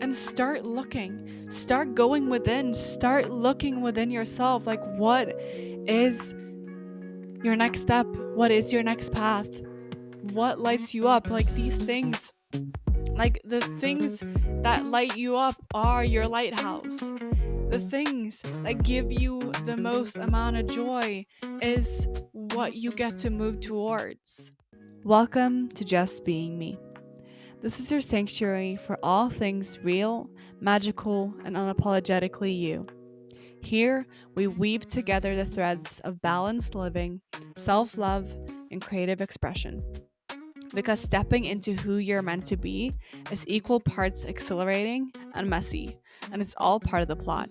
and start going within, start looking within yourself. Like, what is your next step? What is your next path? What lights you up? Like, these things, like the things that light you up are your lighthouse. The things that give you the most amount of joy is what you get to move towards. Welcome to Just Being Me. This is your sanctuary for all things real, magical, and unapologetically you. Here, we weave together the threads of balanced living, self love, and creative expression. Because stepping into who you're meant to be is equal parts exhilarating and messy, and it's all part of the plot.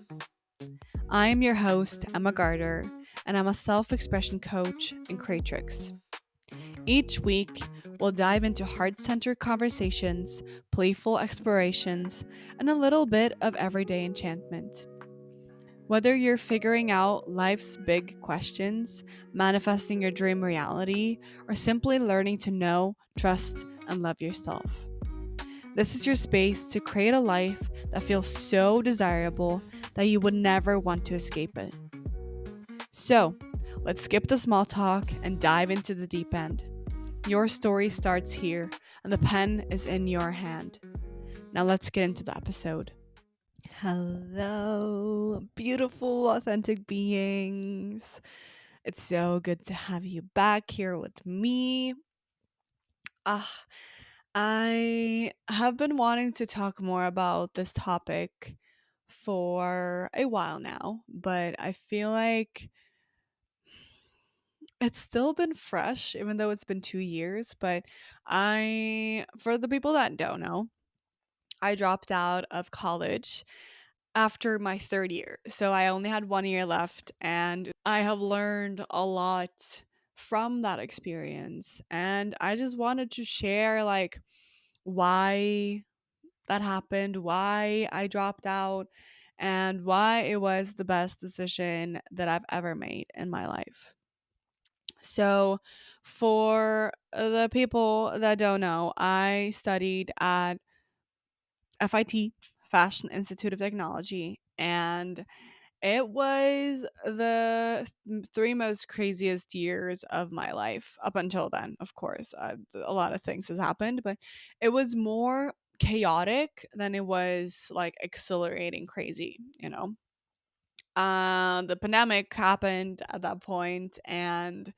I am your host, Emma Garter, and I'm a self expression coach and creatrix. Each week, we'll dive into heart centered conversations, playful explorations, and a little bit of everyday enchantment. Whether you're figuring out life's big questions, manifesting your dream reality, or simply learning to know, trust, and love yourself, this is your space to create a life that feels so desirable that you would never want to escape it. So, let's skip the small talk and dive into the deep end. Your story starts here, and the pen is in your hand. Now, let's get into the episode. Hello, beautiful, authentic beings. It's so good to have you back here with me. Ah, I have been wanting to talk more about this topic for a while now, but I feel like it's still been fresh, even though it's been 2 years. But for the people that don't know, I dropped out of college after my third year. So I only had 1 year left, and I have learned a lot from that experience. And I just wanted to share, like, why that happened, why I dropped out, and why it was the best decision that I've ever made in my life. So, for the people that don't know, I studied at FIT, Fashion Institute of Technology, and it was the three most craziest years of my life up until then. Of course, a lot of things has happened, but it was more chaotic than it was like exhilarating crazy, you know. The pandemic happened at that point, and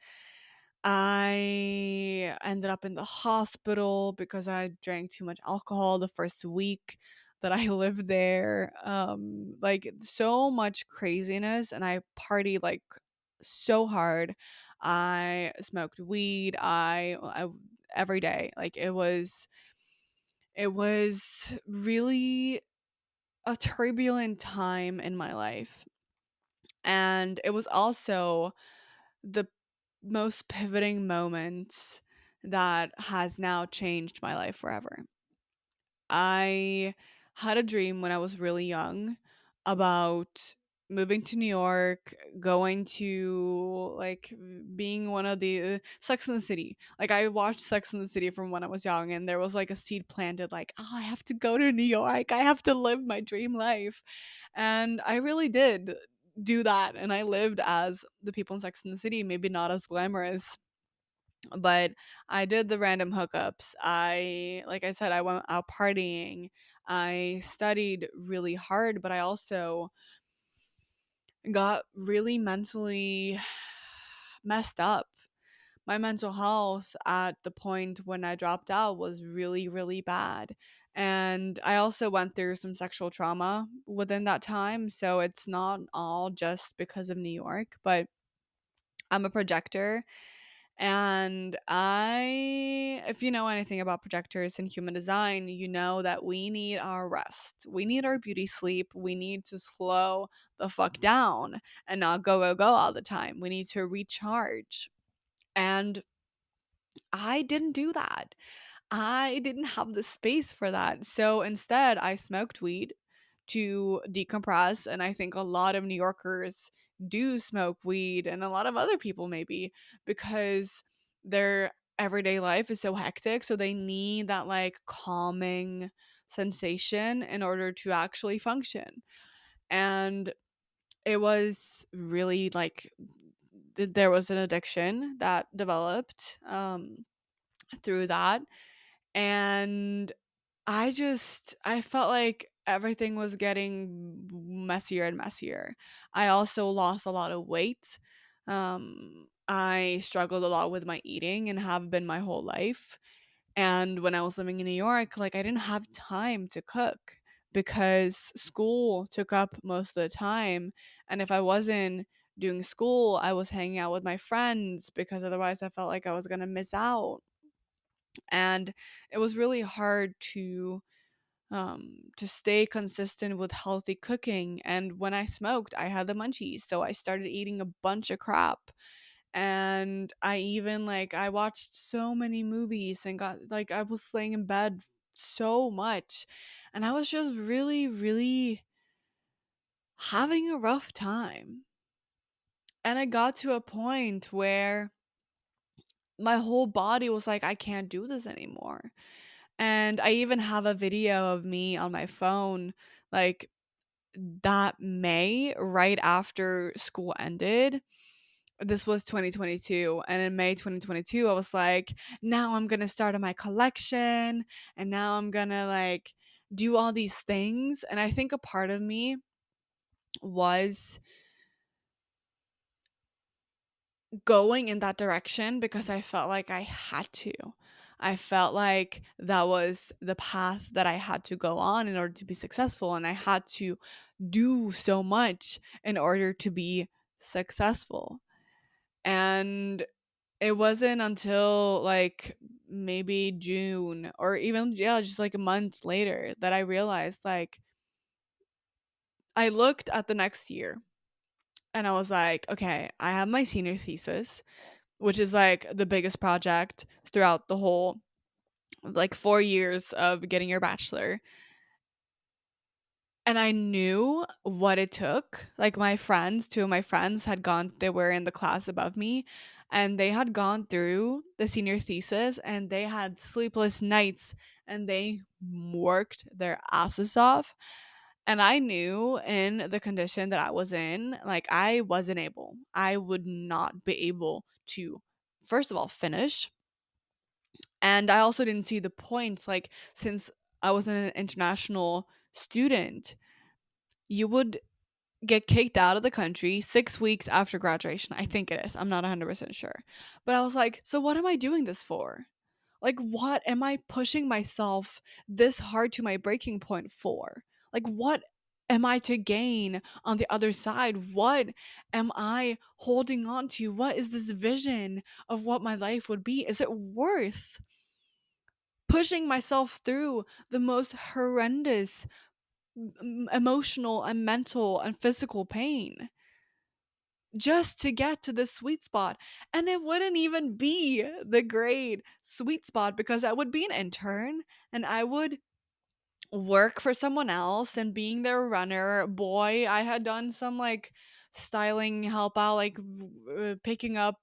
I ended up in the hospital because I drank too much alcohol the first week that I lived there. Like, so much craziness, and I partied like so hard. I smoked weed. I every day. Like, it was really a turbulent time in my life, and it was also the most pivoting moment that has now changed my life forever. I had a dream when I was really young about moving to New York, going to like being one of the Sex in the City. Like, I watched Sex in the City from when I was young, and there was like a seed planted, like, oh, I have to go to New York. I have to live my dream life. And I really did do that. And I lived as the people in Sex in the City, maybe not as glamorous, but I did the random hookups. Like I said, I went out partying. I studied really hard, but I also got really mentally messed up. My mental health at the point when I dropped out was really, really bad. And I also went through some sexual trauma within that time. So it's not all just because of New York, but I'm a projector. And if you know anything about projectors and human design, you know that we need our rest. We need our beauty sleep. We need to slow the fuck down and not go, go, go all the time. We need to recharge. And I didn't do that. I didn't have the space for that. So instead, I smoked weed to decompress. And I think a lot of New Yorkers do smoke weed, and a lot of other people maybe, because their everyday life is so hectic. So they need that like calming sensation in order to actually function. And it was really like there was an addiction that developed through that. And I felt like everything was getting messier and messier. I also lost a lot of weight. I struggled a lot with my eating and have been my whole life. And when I was living in New York, like I didn't have time to cook because school took up most of the time. And if I wasn't doing school, I was hanging out with my friends because otherwise I felt like I was going to miss out. And it was really hard to stay consistent with healthy cooking. And when I smoked, I had the munchies, so I started eating a bunch of crap. And I even like I watched so many movies and got like I was laying in bed so much, and I was just really really having a rough time. And I got to a point where my whole body was like, I can't do this anymore. And I even have a video of me on my phone, like that May, right after school ended. This was 2022. And in May 2022, I was like, now I'm going to start on my collection. And now I'm going to like do all these things. And I think a part of me was going in that direction because I felt like I had to. I felt like that was the path that I had to go on in order to be successful. And I had to do so much in order to be successful. And it wasn't until like maybe June or even, yeah, just like a month later that I realized like I looked at the next year and I was like, okay, I have my senior thesis, which is like the biggest project throughout the whole like 4 years of getting your bachelor. And I knew what it took. Like my friends, two of my friends had gone, they were in the class above me, and they had gone through the senior thesis and they had sleepless nights and they worked their asses off. And I knew in the condition that I was in, like I wasn't able, I would not be able to, first of all, finish. And I also didn't see the point, like, since I was an international student, you would get kicked out of the country 6 weeks after graduation. I think it is. I'm not 100% sure. But I was like, so what am I doing this for? Like, what am I pushing myself this hard to my breaking point for? Like, what am I to gain on the other side? What am I holding on to? What is this vision of what my life would be? Is it worth pushing myself through the most horrendous emotional and mental and physical pain just to get to this sweet spot? And it wouldn't even be the great sweet spot because I would be an intern and I would work for someone else and being their runner. Boy, I had done some like styling help out, like picking up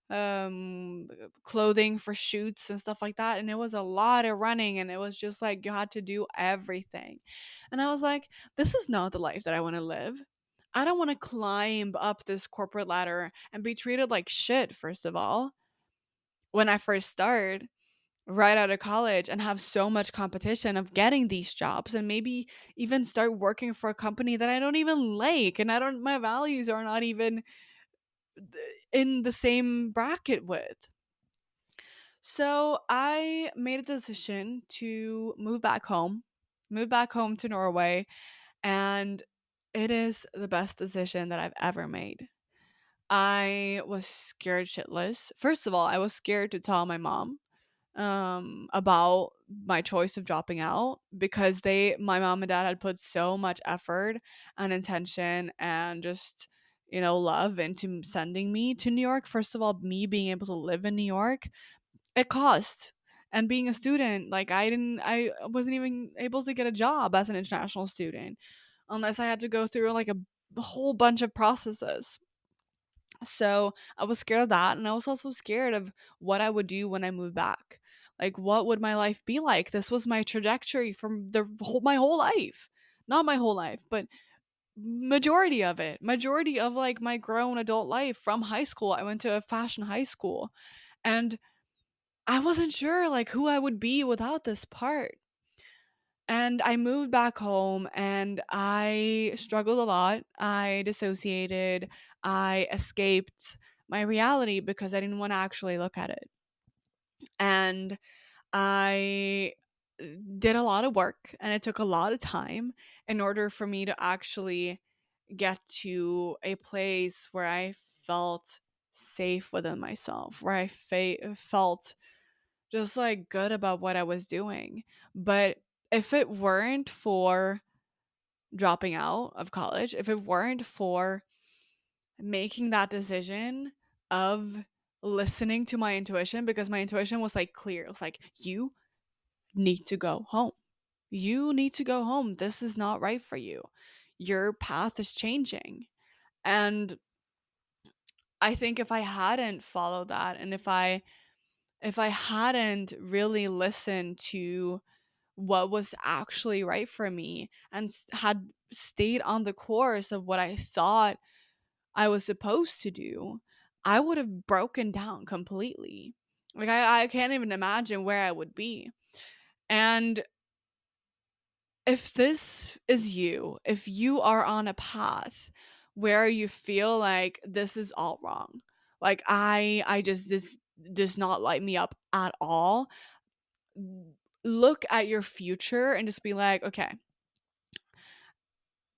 um clothing for shoots and stuff like that, and it was a lot of running and it was just like you had to do everything. And I was like, this is not the life that I want to live. I don't want to climb up this corporate ladder and be treated like shit, first of all, when I first start right out of college and have so much competition of getting these jobs, and maybe even start working for a company that I don't even like and I don't, my values are not even in the same bracket with. So I made a decision to move back home to Norway, and it is the best decision that I've ever made. I was scared shitless. First of all, I was scared to tell my mom about my choice of dropping out because my mom and dad had put so much effort and intention and just, love into sending me to New York. First of all, me being able to live in New York, it cost. And being a student, like I wasn't even able to get a job as an international student unless I had to go through like a whole bunch of processes. So I was scared of that. And I was also scared of what I would do when I moved back. Like, what would my life be like? This was my trajectory from my whole life. Not my whole life, but majority of it. Majority of like my grown adult life from high school. I went to a fashion high school, and I wasn't sure like who I would be without this part. And I moved back home and I struggled a lot. I dissociated. I escaped my reality because I didn't want to actually look at it. And I did a lot of work and it took a lot of time in order for me to actually get to a place where I felt safe within myself, where I felt just like good about what I was doing. But if it weren't for dropping out of college, if it weren't for making that decision of listening to my intuition, because my intuition was like clear, it was like, you need to go home. You need to go home. This is not right for you. Your path is changing. And I think if I hadn't followed that, and if I hadn't really listened to what was actually right for me and had stayed on the course of what I thought I was supposed to do, I would have broken down completely. Like, I can't even imagine where I would be. And if this is you, if you are on a path where you feel like this is all wrong, like I just this does not light me up at all, look at your future and just be like, okay,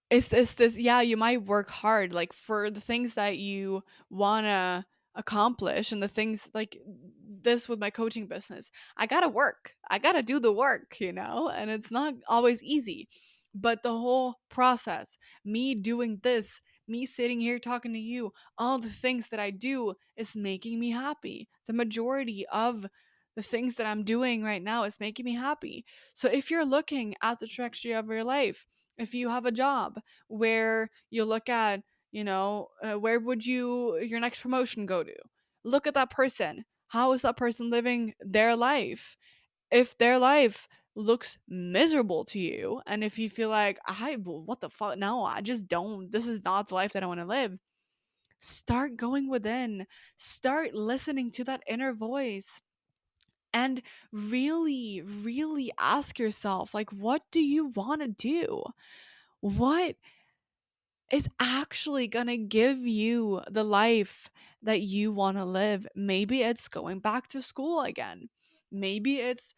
is this, yeah, you might work hard like for the things that you want to accomplish, and the things like this with my coaching business, I got to work. I got to do the work, and it's not always easy. But the whole process, me doing this, me sitting here talking to you, all the things that I do is making me happy. The majority of the things that I'm doing right now is making me happy. So if you're looking at the trajectory of your life, if you have a job where you look at, where would your next promotion go to? Look at that person. How is that person living their life? If their life looks miserable to you, and if you feel like, what the fuck? No, I just don't. This is not the life that I want to live. Start going within. Start listening to that inner voice. And really, really ask yourself, like, what do you want to do? What is actually going to give you the life that you want to live? Maybe it's going back to school again. Maybe it's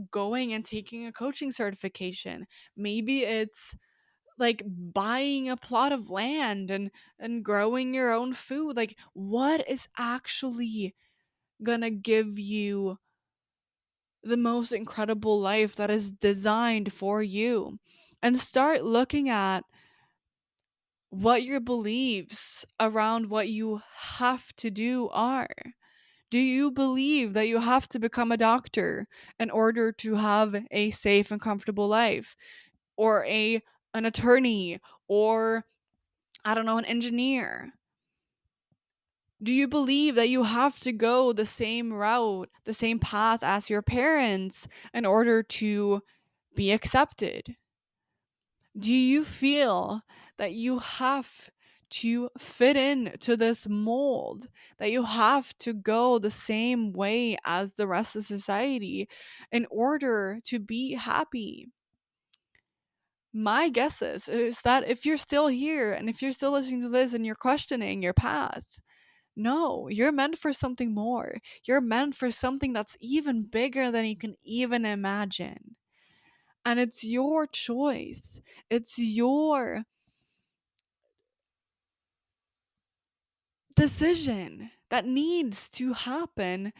going and taking a coaching certification. Maybe it's like buying a plot of land and growing your own food. Like, what is actually going to give you the most incredible life that is designed for you? And start looking at what your beliefs around what you have to do are. Do you believe that you have to become a doctor in order to have a safe and comfortable life? Or an attorney? Or, I don't know, an engineer? Do you believe that you have to go the same route, the same path as your parents in order to be accepted? Do you feel that you have to fit in to this mold, that you have to go the same way as the rest of society in order to be happy? My guess is that if you're still here and if you're still listening to this and you're questioning your path, no, you're meant for something more. You're meant for something that's even bigger than you can even imagine. And it's your choice. It's your decision that needs to happen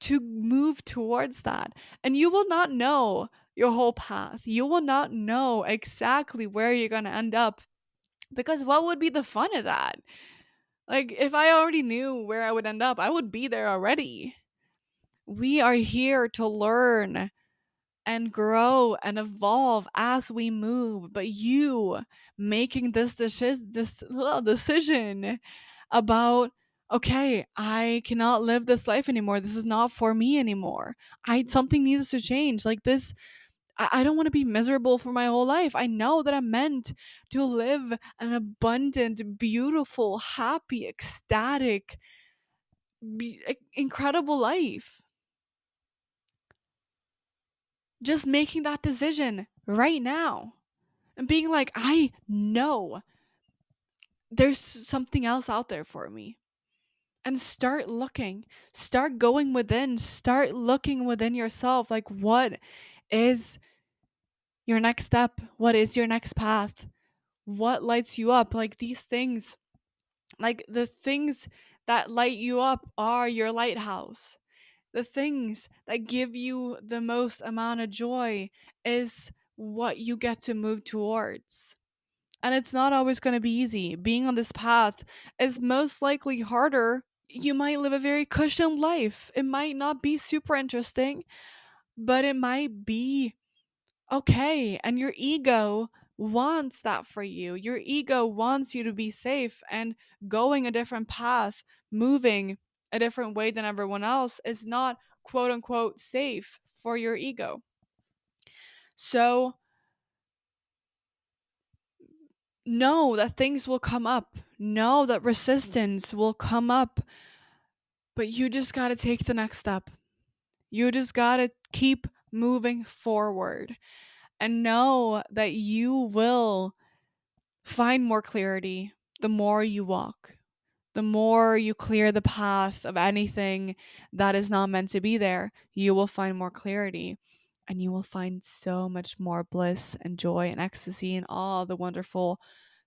to move towards that. And you will not know your whole path. You will not know exactly where you're going to end up, because what would be the fun of that? Like, if I already knew where I would end up, I would be there already. We are here to learn and grow and evolve as we move. But you making this decision about, okay, I cannot live this life anymore. This is not for me anymore. I something needs to change. Like this, I don't want to be miserable for my whole life. I know that I'm meant to live an abundant, beautiful, happy, ecstatic, incredible life. Just making that decision right now and being like, I know there's something else out there for me. And start looking, start going within, start looking within yourself. Like, what is your next step? What is your next path? What lights you up? Like, these things, like the things that light you up are your lighthouse. The things that give you the most amount of joy is what you get to move towards. And it's not always going to be easy. Being on this path is most likely harder. You might live a very cushioned life. It might not be super interesting, but it might be okay. And your ego wants that for you. Your ego wants you to be safe, and going a different path, moving a different way than everyone else is not quote unquote safe for your ego. So know that things will come up. Know that resistance will come up, but you just got to take the next step. You just got to keep moving forward and know that you will find more clarity the more you walk. The more you clear the path of anything that is not meant to be there, you will find more clarity, and you will find so much more bliss and joy and ecstasy and all the wonderful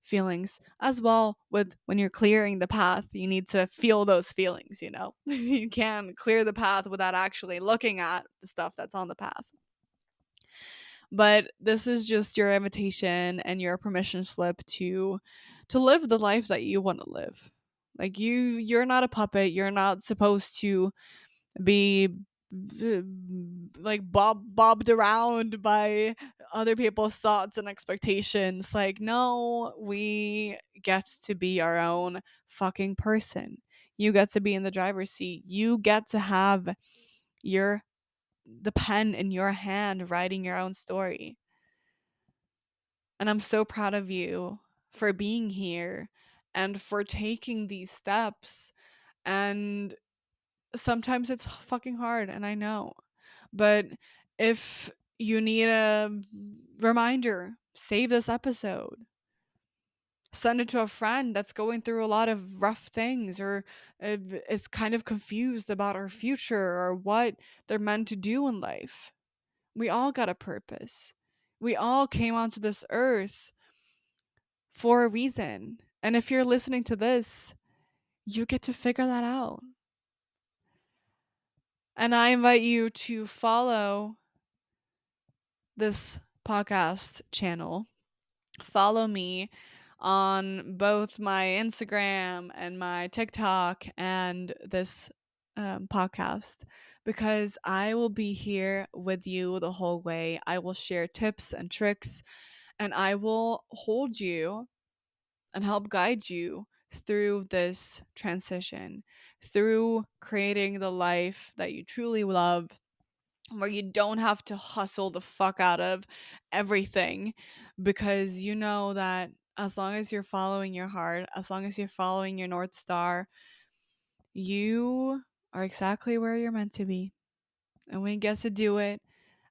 feelings. As well, with when you're clearing the path, you need to feel those feelings, you know. You can't clear the path without actually looking at the stuff that's on the path. But this is just your invitation and your permission slip to live the life that you want to live. Like, you're not a puppet. You're not supposed to be like bobbed around by other people's thoughts and expectations. Like, no, we get to be our own fucking person. You get to be in the driver's seat. You get to have your the pen in your hand writing your own story. And I'm so proud of you for being here and for taking these steps. And sometimes it's fucking hard, and I know. But if you need a reminder, save this episode. Send it to a friend that's going through a lot of rough things, or is kind of confused about our future or what they're meant to do in life. We all got a purpose. We all came onto this earth for a reason. And if you're listening to this, you get to figure that out. And I invite you to follow this podcast channel. Follow me on both my Instagram and my TikTok and this podcast, because I will be here with you the whole way. I will share tips and tricks, and I will hold you and help guide you through this transition, through creating the life that you truly love, where you don't have to hustle the fuck out of everything, because you know that as long as you're following your heart, as long as you're following your North Star, you are exactly where you're meant to be. And we get to do it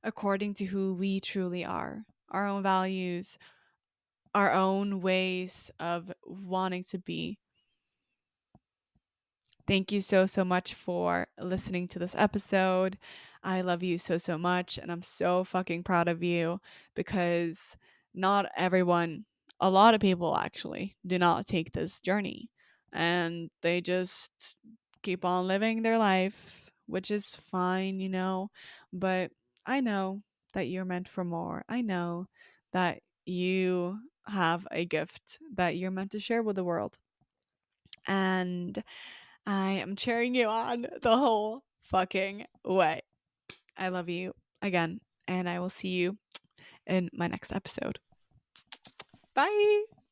according to who we truly are, our own values, our own ways of wanting to be. Thank you so, so much for listening to this episode. I love you so, so much. And I'm so fucking proud of you, because not everyone, a lot of people actually, do not take this journey, and they just keep on living their life, which is fine, you know. But I know that you're meant for more. I know that you have a gift that you're meant to share with the world. And I am cheering you on the whole fucking way. I love you again, and I will see you in my next episode. Bye.